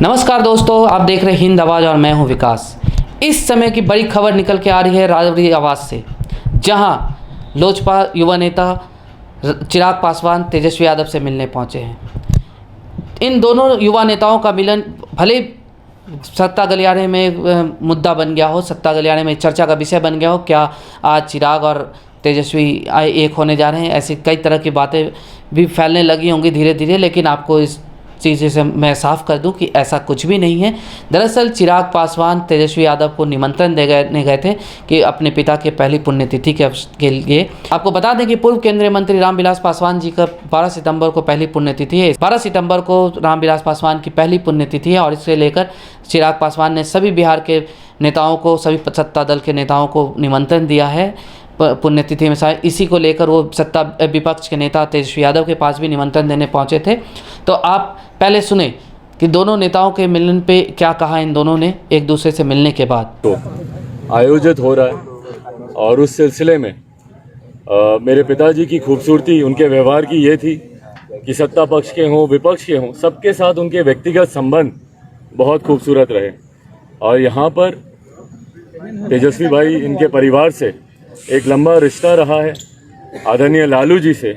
नमस्कार दोस्तों, आप देख रहे हैं हिंद आवाज़ और मैं हूं विकास। इस समय की बड़ी खबर निकल के आ रही है राजौरी आवाज़ से, जहां लोजपा युवा नेता चिराग पासवान तेजस्वी यादव से मिलने पहुंचे हैं। इन दोनों युवा नेताओं का मिलन भले सत्ता गलियारे में मुद्दा बन गया हो, सत्ता गलियारे में चर्चा का विषय बन गया हो, क्या आज चिराग और तेजस्वी एक होने जा रहे हैं, ऐसी कई तरह की बातें भी फैलने लगी होंगी धीरे धीरे। लेकिन आपको इस चीज़ से मैं साफ कर दूं कि ऐसा कुछ भी नहीं है। दरअसल चिराग पासवान तेजस्वी यादव को निमंत्रण देने गए थे कि अपने पिता के पहली पुण्यतिथि के लिए। आपको बता दें कि पूर्व केंद्रीय मंत्री रामविलास पासवान जी का 12 सितंबर को पहली पुण्यतिथि है। 12 सितंबर को रामविलास पासवान की पहली पुण्यतिथि है और इससे लेकर चिराग पासवान ने सभी बिहार के नेताओं को, सभी सत्ता दल के नेताओं को निमंत्रण दिया है पुण्यतिथि में। शायद इसी को लेकर वो सत्ता विपक्ष के नेता तेजस्वी यादव के पास भी निमंत्रण देने पहुंचे थे। तो आप पहले सुने कि दोनों नेताओं के मिलन पे क्या कहा इन दोनों ने एक दूसरे से मिलने के बाद। तो आयोजित हो रहा है और उस सिलसिले में मेरे पिताजी की खूबसूरती उनके व्यवहार की ये थी कि सत्ता पक्ष के हों विपक्ष के हों, सबके साथ उनके व्यक्तिगत संबंध बहुत खूबसूरत रहे। और यहाँ पर तेजस्वी भाई, इनके परिवार से एक लंबा रिश्ता रहा है। आदरणीय लालू जी से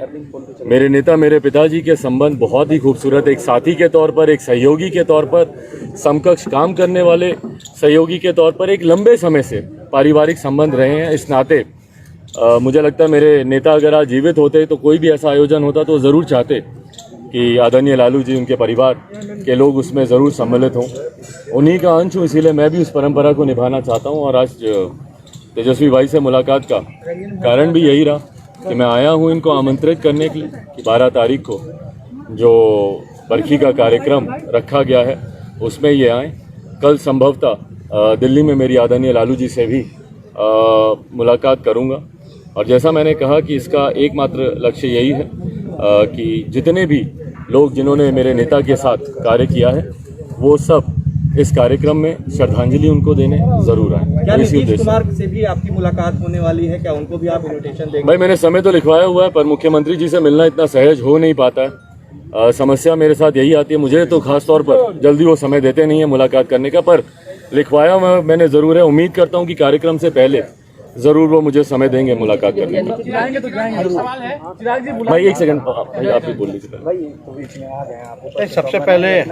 मेरे नेता, मेरे पिताजी के संबंध बहुत ही खूबसूरत, एक साथी के तौर पर, एक सहयोगी के तौर पर, समकक्ष काम करने वाले सहयोगी के तौर पर एक लंबे समय से पारिवारिक संबंध रहे हैं। इस नाते मुझे लगता है मेरे नेता अगर आज जीवित होते तो कोई भी ऐसा आयोजन होता तो ज़रूर चाहते कि आदरणीय लालू जी, उनके परिवार के लोग उसमें ज़रूर सम्मिलित हों। उन्हीं का अंश हूँ, इसीलिए मैं भी उस परंपरा को निभाना चाहता हूँ। और आज तेजस्वी भाई से मुलाकात का कारण भी यही रहा कि मैं आया हूँ इनको आमंत्रित करने के लिए कि 12 तारीख को जो बरखी का कार्यक्रम रखा गया है उसमें ये आएँ। कल संभवतः दिल्ली में मेरी आदरणीय लालू जी से भी मुलाकात करूँगा। और जैसा मैंने कहा कि इसका एकमात्र लक्ष्य यही है कि जितने भी लोग जिन्होंने मेरे नेता के साथ कार्य किया है वो सब इस कार्यक्रम में श्रद्धांजलि उनको देने जरूर आए। क्या नीतीश कुमार से भी आपकी मुलाकात होने वाली है? क्या उनको भी आप इन्विटेशन देंगे? भाई, मैंने समय तो लिखवाया हुआ है, पर मुख्यमंत्री जी से मिलना इतना सहज हो नहीं पाता है। समस्या मेरे साथ यही आती है, मुझे तो खास तौर पर जल्दी वो समय देते नहीं है मुलाकात करने का, पर लिखवाया मैंने ज़रूर है। उम्मीद करता हूँ कि कार्यक्रम से पहले ज़रूर वो मुझे समय देंगे मुलाकात करने का। भाई एक सेकंड, आप ही बोल लीजिए। सबसे पहले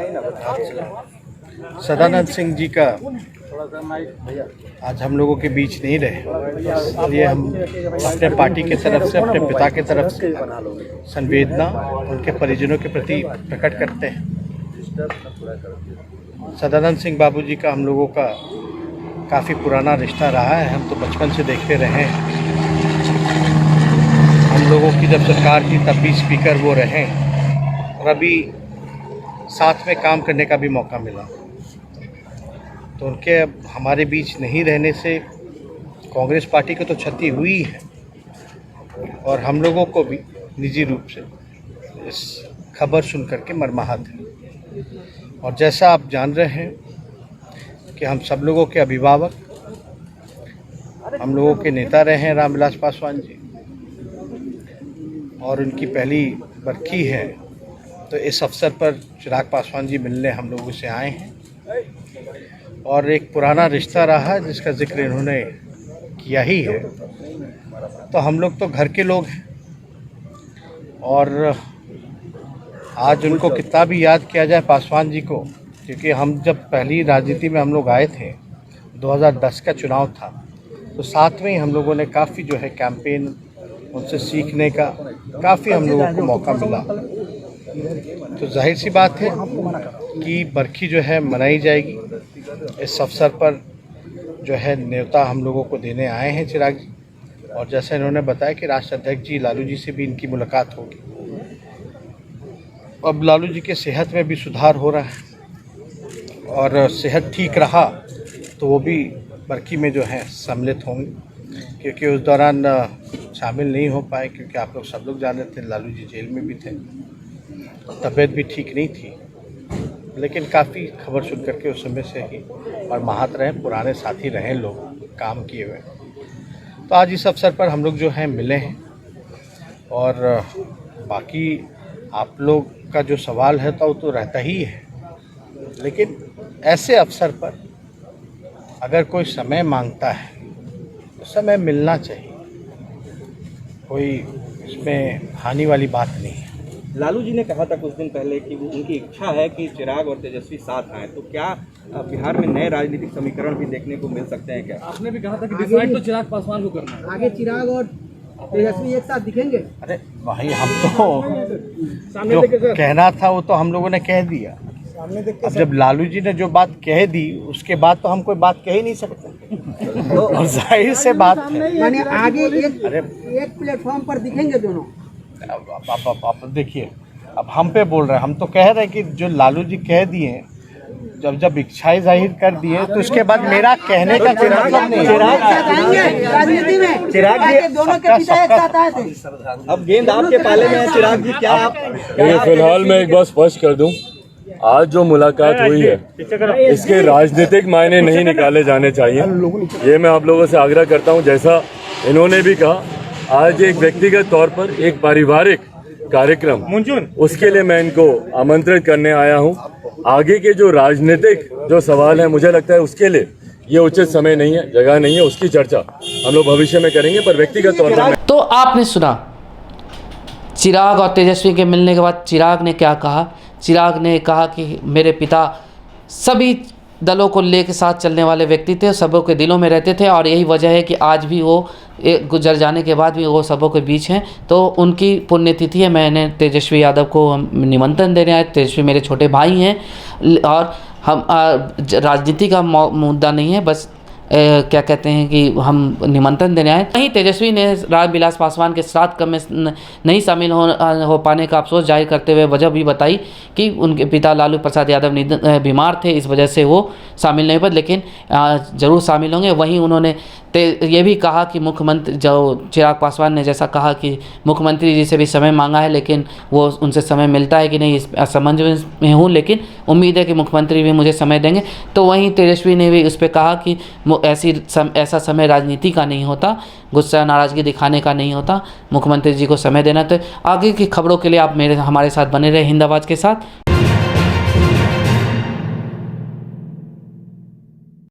सदानंद सिंह जी का आज हम लोगों के बीच नहीं रहे, इसलिए हम अपने पार्टी के तरफ से, अपने पिता के तरफ से संवेदना उनके परिजनों के प्रति प्रकट करते हैं। सदानंद सिंह बाबू जी का हम लोगों का काफ़ी पुराना रिश्ता रहा है। हम तो बचपन से देखते रहे हैं। हम लोगों की जब सरकार थी तब भी स्पीकर वो रहे और अभी साथ में काम करने का भी मौका मिला। तो उनके हमारे बीच नहीं रहने से कांग्रेस पार्टी को तो क्षति हुई है और हम लोगों को भी निजी रूप से इस खबर सुन करके मर्माहत है। और जैसा आप जान रहे हैं कि हम सब लोगों के अभिभावक, हम लोगों के नेता रहे हैं रामविलास पासवान जी, और उनकी पहली बरखी है। तो इस अवसर पर चिराग पासवान जी मिलने हम लोगों से आए हैं और एक पुराना रिश्ता रहा है जिसका जिक्र इन्होंने किया ही है। तो हम लोग तो घर के लोग हैं और आज उनको कितना भी याद किया जाए पासवान जी को, क्योंकि हम जब पहली राजनीति में हम लोग आए थे, 2010 का चुनाव था, तो साथ में ही हम लोगों ने काफ़ी जो है कैंपेन, उनसे सीखने का काफ़ी हम लोगों को मौका मिला। तो जाहिर सी बात है कि बरखी जो है मनाई जाएगी। इस अवसर पर जो है न्योता हम लोगों को देने आए हैं चिराग जी, और जैसे इन्होंने बताया कि राष्ट्रीय अध्यक्ष जी लालू जी से भी इनकी मुलाकात होगी। अब लालू जी के सेहत में भी सुधार हो रहा है और सेहत ठीक रहा तो वो भी बरखी में जो है सम्मिलित होंगे, क्योंकि उस दौरान शामिल नहीं हो पाए क्योंकि आप लोग सब लोग जान रहे थे लालू जी जेल में भी थे, तबीयत भी ठीक नहीं थी। लेकिन काफ़ी खबर सुन करके उस समय से ही और महात रहे, पुराने साथी रहे, लोग काम किए हुए। तो आज इस अवसर पर हम लोग जो हैं मिले हैं। और बाकी आप लोग का जो सवाल है तो वो तो रहता ही है लेकिन ऐसे अवसर पर अगर कोई समय मांगता है तो समय मिलना चाहिए, कोई इसमें हानि वाली बात नहीं है। लालू जी ने कहा था कुछ दिन पहले कि वो उनकी इच्छा है कि चिराग और तेजस्वी साथ आए, तो क्या बिहार में नए राजनीतिक समीकरण भी देखने को मिल सकते हैं क्या? आपने भी कहा था कि डिसाइड तो चिराग पासवान को करना है। आगे चिराग और तेजस्वी एक साथ दिखेंगे। अरे भाई, हम तो जो कहना था वो तो हम लोगों ने कह दिया। अब जब लालू जी ने जो बात कह दी उसके बाद तो हम कोई बात कह ही नहीं सकते। और जाहिर से बात है, यानी आगे एक प्लेटफॉर्म पर दिखेंगे दोनों। आप देखिए, अब हम पे बोल रहे हैं, हम तो कह रहे हैं कि जो लालू जी कह दिए, जब इच्छाएं जाहिर कर दिए तो उसके बाद मेरा कहने का कोई मतलब नहीं है। राजनीति में चिराग जी दोनों के पिता एक साथ आए थे। अब गेंद आपके पाले में है चिराग जी, क्या आप ये फिलहाल मैं एक बार स्पष्ट कर दूं, आज जो मुलाकात हुई है इसके राजनीतिक मायने नहीं निकाले जाने चाहिए। ये मैं आप लोगों से आग्रह करता हूं, जैसा इन्होंने भी कहा, आज एक व्यक्तिगत तौर पर एक पारिवारिक कार्यक्रम, उसके लिए मैं इनको आमंत्रित करने आया हूं। आगे के जो राजनीतिक जो सवाल है, मुझे लगता है उसके लिए ये उचित समय नहीं है, जगह नहीं है, उसकी चर्चा हम लोग भविष्य में करेंगे। पर व्यक्तिगत तौर पर तो आपने सुना चिराग और तेजस्वी के मिलने के बाद चिराग ने क्या कहा। चिराग ने कहा कि मेरे पिता सभी दलों को लेकर साथ चलने वाले व्यक्ति थे, सबों के दिलों में रहते थे, और यही वजह है कि आज भी वो गुजर जाने के बाद भी वो सबों के बीच हैं। तो उनकी पुण्यतिथि है, मैंने तेजस्वी यादव को निमंत्रण देने आए। तेजस्वी मेरे छोटे भाई हैं और हम राजनीति का मुद्दा नहीं है, बस क्या कहते हैं कि हम निमंत्रण देने आए। वहीं तेजस्वी ने रामविलास पासवान के श्राद्ध कर्म में नहीं शामिल हो पाने का अफसोस जाहिर करते हुए वजह भी बताई कि उनके पिता लालू प्रसाद यादव बीमार थे, इस वजह से वो शामिल नहीं हुए, लेकिन ज़रूर शामिल होंगे। वहीं उन्होंने ये भी कहा कि मुख्यमंत्री जो चिराग पासवान ने जैसा कहा कि मुख्यमंत्री जी से भी समय मांगा है, लेकिन वो उनसे समय मिलता है कि नहीं, इस असमंजस में हूँ, लेकिन उम्मीद है कि मुख्यमंत्री भी मुझे समय देंगे। तो वहीं तेजस्वी ने भी उस पर कहा कि ऐसा समय राजनीति का नहीं होता, गुस्सा नाराज़गी दिखाने का नहीं होता, मुख्यमंत्री जी को समय देना। तो आगे की खबरों के लिए आप हमारे साथ बने रहे हिंद आवाज़ के साथ।